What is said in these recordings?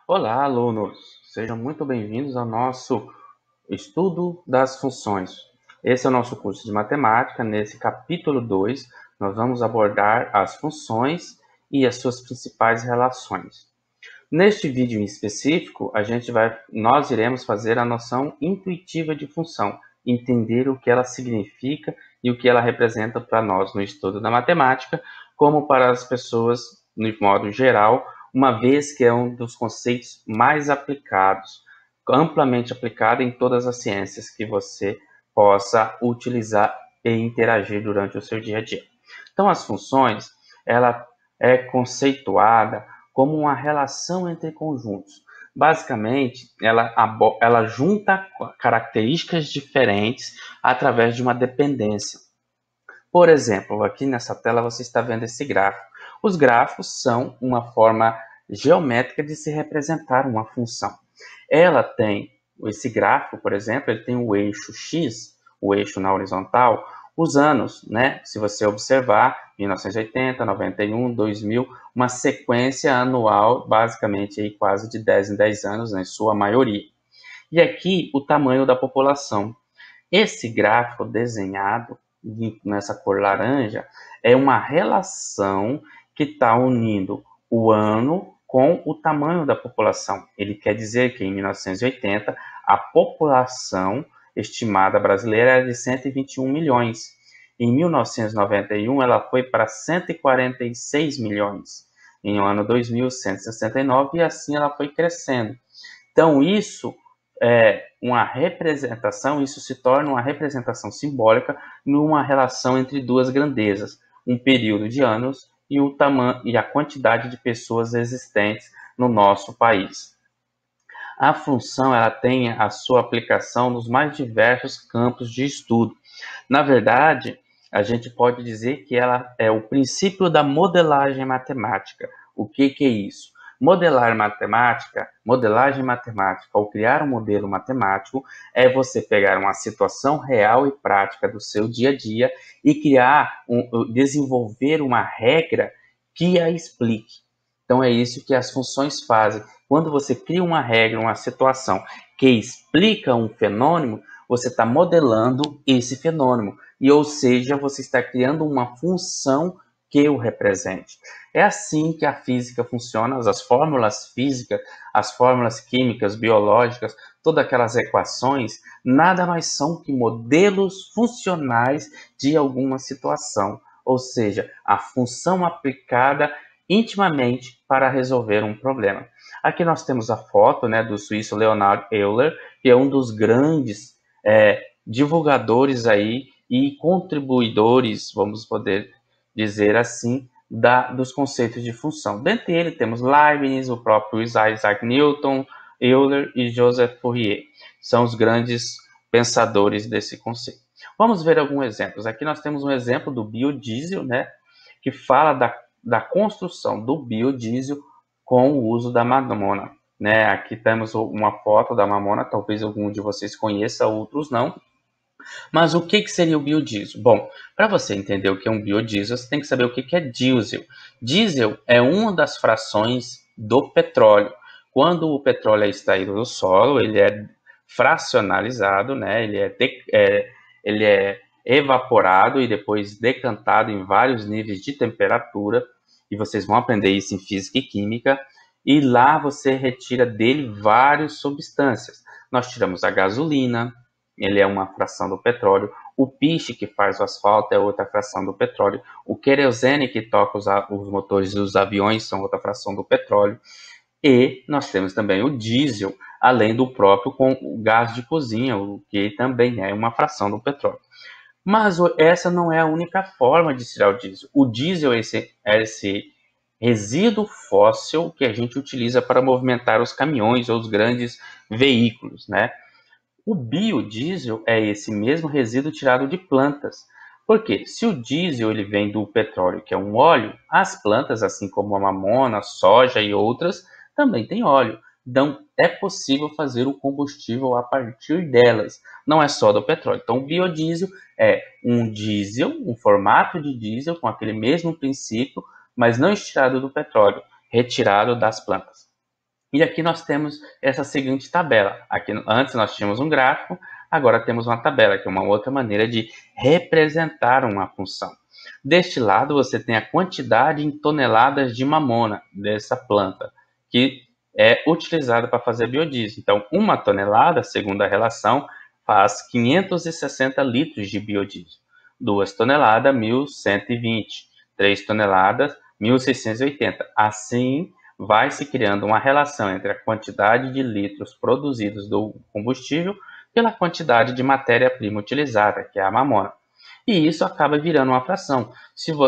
Olá, alunos! Sejam muito bem-vindos ao nosso estudo das funções. Esse é o nosso curso de matemática. Nesse capítulo 2, nós vamos abordar as funções e as suas principais relações. Neste vídeo em específico, nós iremos fazer a noção intuitiva de função, entender o que ela significa e o que ela representa para nós no estudo da matemática, como para as pessoas, no modo geral, uma vez que é um dos conceitos mais aplicados, amplamente aplicado em todas as ciências que você possa utilizar e interagir durante o seu dia a dia. Então, as funções, ela é conceituada como uma relação entre conjuntos. Basicamente, ela junta características diferentes através de uma dependência. Por exemplo, aqui nessa tela você está vendo esse gráfico. Os gráficos são uma forma geométrica de se representar uma função. Ela tem, esse gráfico, por exemplo, ele tem o eixo X, o eixo na horizontal, os anos, né? Se você observar, 1980, 91, 2000, uma sequência anual, basicamente aí quase de 10 em 10 anos, em sua maioria. E aqui o tamanho da população. Esse gráfico desenhado nessa cor laranja é uma relação que está unindo o ano com o tamanho da população. Ele quer dizer que em 1980 a população estimada brasileira era de 121 milhões. Em 1991 ela foi para 146 milhões. Em ano 2000, 169, e assim ela foi crescendo. Então isso é uma representação, isso se torna uma representação simbólica numa relação entre duas grandezas, um período de anos e o tamanho e a quantidade de pessoas existentes no nosso país. A função ela tem a sua aplicação nos mais diversos campos de estudo. Na verdade, a gente pode dizer que ela é o princípio da modelagem matemática. O que é isso? Modelagem matemática, ou criar um modelo matemático, é você pegar uma situação real e prática do seu dia a dia e desenvolver uma regra que a explique. Então é isso que as funções fazem. Quando você cria uma regra, uma situação que explica um fenômeno, você está modelando esse fenômeno. E, ou seja, você está criando uma função que o represente. É assim que a física funciona, as fórmulas físicas, as fórmulas químicas, biológicas, todas aquelas equações, nada mais são que modelos funcionais de alguma situação. Ou seja, a função aplicada intimamente para resolver um problema. Aqui nós temos a foto, né, do suíço Leonhard Euler, que é um dos grandes divulgadores aí e contribuidores, vamos poder dizer assim, dos conceitos de função. Dentre eles temos Leibniz, o próprio Isaac Newton, Euler e Joseph Fourier. São os grandes pensadores desse conceito. Vamos ver alguns exemplos. Aqui nós temos um exemplo do biodiesel, né, que fala da construção do biodiesel com o uso da mamona. Né? Aqui temos uma foto da mamona, talvez algum de vocês conheça, outros não. Mas o que seria o biodiesel? Bom, para você entender o que é um biodiesel, você tem que saber o que é diesel. Diesel é uma das frações do petróleo. Quando o petróleo é extraído do solo, ele é fracionalizado, né? Ele é evaporado e depois decantado em vários níveis de temperatura, e vocês vão aprender isso em física e química, e lá você retira dele várias substâncias. Nós tiramos a gasolina, ele é uma fração do petróleo. O piche, que faz o asfalto, é outra fração do petróleo. O querosene, que toca os motores dos aviões, são outra fração do petróleo. E nós temos também o diesel, além do próprio com o gás de cozinha, o que também é uma fração do petróleo. Mas essa não é a única forma de tirar o diesel. O diesel é esse resíduo fóssil que a gente utiliza para movimentar os caminhões ou os grandes veículos, né? O biodiesel é esse mesmo resíduo tirado de plantas. Por quê? Se o diesel ele vem do petróleo, que é um óleo, as plantas, assim como a mamona, a soja e outras, também têm óleo. Então, é possível fazer o combustível a partir delas. Não é só do petróleo. Então, o biodiesel é um diesel, um formato de diesel com aquele mesmo princípio, mas não estirado do petróleo, retirado das plantas. E aqui nós temos essa seguinte tabela. Aqui, antes nós tínhamos um gráfico, agora temos uma tabela, que é uma outra maneira de representar uma função. Deste lado, você tem a quantidade em toneladas de mamona dessa planta, que é utilizada para fazer biodiesel. Então, uma tonelada, segundo a relação, faz 560 litros de biodiesel. 2 toneladas, 1.120. 3 toneladas, 1.680. Assim, vai se criando uma relação entre a quantidade de litros produzidos do combustível pela quantidade de matéria-prima utilizada, que é a mamona. E isso acaba virando uma fração,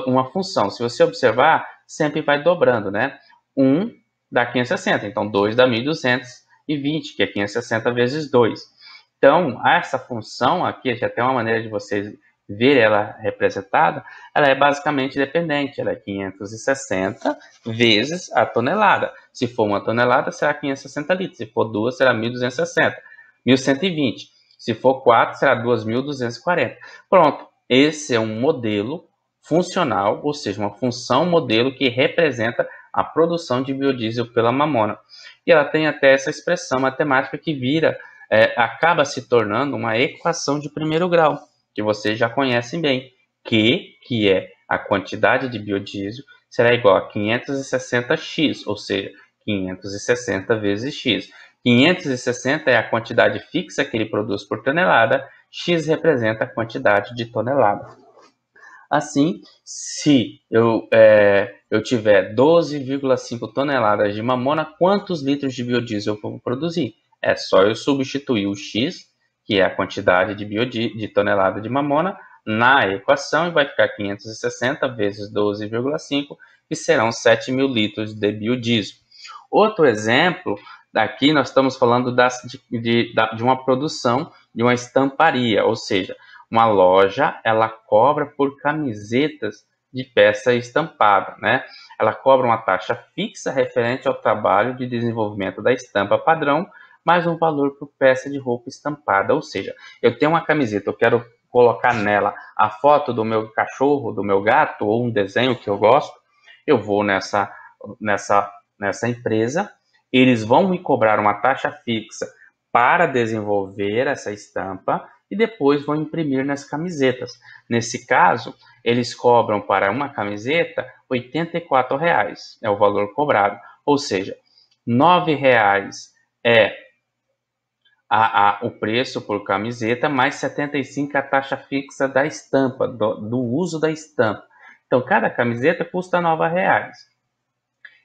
uma função. Se você observar, sempre vai dobrando, né? 1 dá 560, então 2 dá 1.220, que é 560 vezes 2. Então, essa função aqui, já tem uma maneira de vocês ver ela representada, ela é basicamente dependente, ela é 560 vezes a tonelada. Se for uma tonelada, será 560 litros, se for 2, será 1.260, 1.120. Se for 4, será 2.240. Pronto, esse é um modelo funcional, ou seja, uma função modelo que representa a produção de biodiesel pela mamona. E ela tem até essa expressão matemática que acaba se tornando uma equação de primeiro grau, que vocês já conhecem bem, que é a quantidade de biodiesel, será igual a 560x, ou seja, 560 vezes x. 560 é a quantidade fixa que ele produz por tonelada, x representa a quantidade de tonelada. Assim, se eu tiver 12,5 toneladas de mamona, quantos litros de biodiesel eu vou produzir? É só eu substituir o x, que é a quantidade de tonelada de mamona, na equação, e vai ficar 560 vezes 12,5, que serão 7.000 litros de biodiesel. Outro exemplo, daqui nós estamos falando de uma produção de uma estamparia, ou seja, uma loja, ela cobra por camisetas de peça estampada, né? Ela cobra uma taxa fixa referente ao trabalho de desenvolvimento da estampa padrão, mais um valor por peça de roupa estampada. Ou seja, eu tenho uma camiseta, eu quero colocar nela a foto do meu cachorro, do meu gato, ou um desenho que eu gosto, eu vou nessa empresa, eles vão me cobrar uma taxa fixa para desenvolver essa estampa e depois vão imprimir nas camisetas. Nesse caso, eles cobram para uma camiseta R$ 84, é o valor cobrado. Ou seja, R$ 9,00 é o preço por camiseta, mais 75 a taxa fixa da estampa, do uso da estampa. Então, cada camiseta custa R$ 9,00.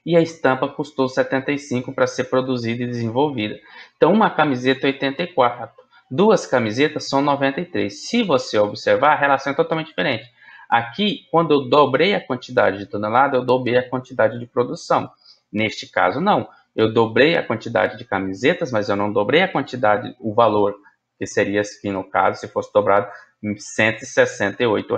E a estampa custou 75 para ser produzida e desenvolvida. Então, uma camiseta 84, duas camisetas são 93. Se você observar, a relação é totalmente diferente. Aqui, quando eu dobrei a quantidade de tonelada, eu dobrei a quantidade de produção. Neste caso, não. Eu dobrei a quantidade de camisetas, mas eu não dobrei a quantidade, o valor, que seria, aqui no caso, se fosse dobrado, R$ 168,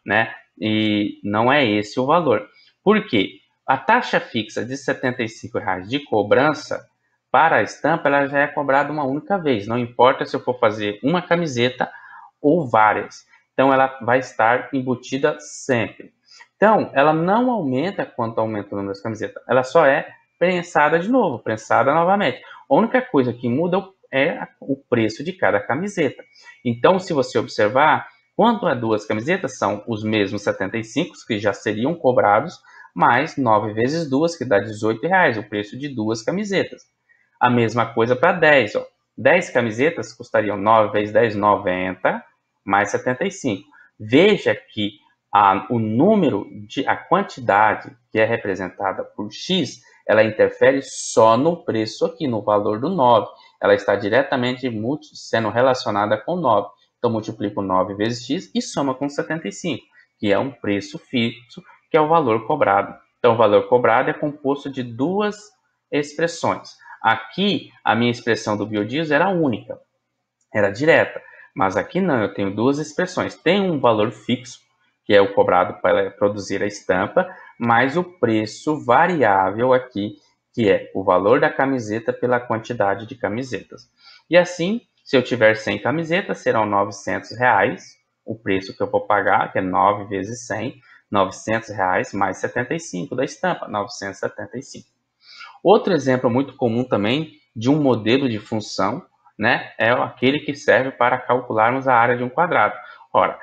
né? E não é esse o valor. Por quê? A taxa fixa de R$ 75 de cobrança para a estampa, ela já é cobrada uma única vez. Não importa se eu for fazer uma camiseta ou várias. Então, ela vai estar embutida sempre. Então, ela não aumenta quanto aumenta o número das camisetas. Ela só é prensada de novo, prensada novamente. A única coisa que muda é o preço de cada camiseta. Então, se você observar, quanto a duas camisetas, são os mesmos 75 que já seriam cobrados, mais 9 vezes 2, que dá R$ 18,00, o preço de duas camisetas. A mesma coisa para 10. 10 camisetas custariam 9 vezes 10, 90, mais 75. Veja que a quantidade que é representada por X, ela interfere só no preço aqui, no valor do 9. Ela está diretamente sendo relacionada com 9. Então, multiplico 9 vezes X e soma com 75, que é um preço fixo, que é o valor cobrado. Então, o valor cobrado é composto de duas expressões. Aqui, a minha expressão do biodiesel era única, era direta. Mas aqui não, eu tenho duas expressões. Tem um valor fixo, que é o cobrado para produzir a estampa, mais o preço variável aqui, que é o valor da camiseta pela quantidade de camisetas. E assim, se eu tiver 100 camisetas, serão R$ 900, o preço que eu vou pagar, que é 9 vezes 100, R$ 900 mais 75 da estampa, 975. Outro exemplo muito comum também de um modelo de função, né, é aquele que serve para calcularmos a área de um quadrado. Ora,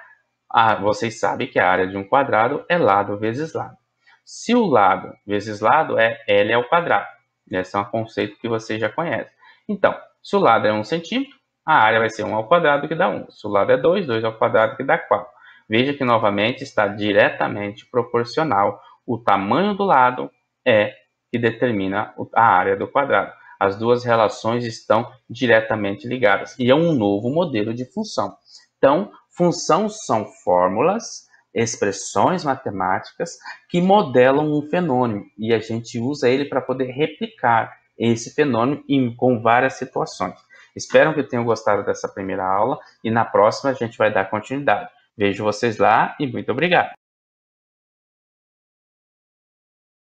vocês sabem que a área de um quadrado é lado vezes lado. Se o lado vezes lado é L ao quadrado, esse é um conceito que vocês já conhecem. Então, se o lado é 1 centímetro, a área vai ser 1 ao quadrado, que dá 1. Se o lado é 2, 2 ao quadrado, que dá 4. Veja que, novamente, está diretamente proporcional. O tamanho do lado é que determina a área do quadrado. As duas relações estão diretamente ligadas. E é um novo modelo de função. Então, funções são fórmulas, expressões matemáticas que modelam um fenômeno. E a gente usa ele para poder replicar esse fenômeno com várias situações. Espero que tenham gostado dessa primeira aula e na próxima a gente vai dar continuidade. Vejo vocês lá e muito obrigado.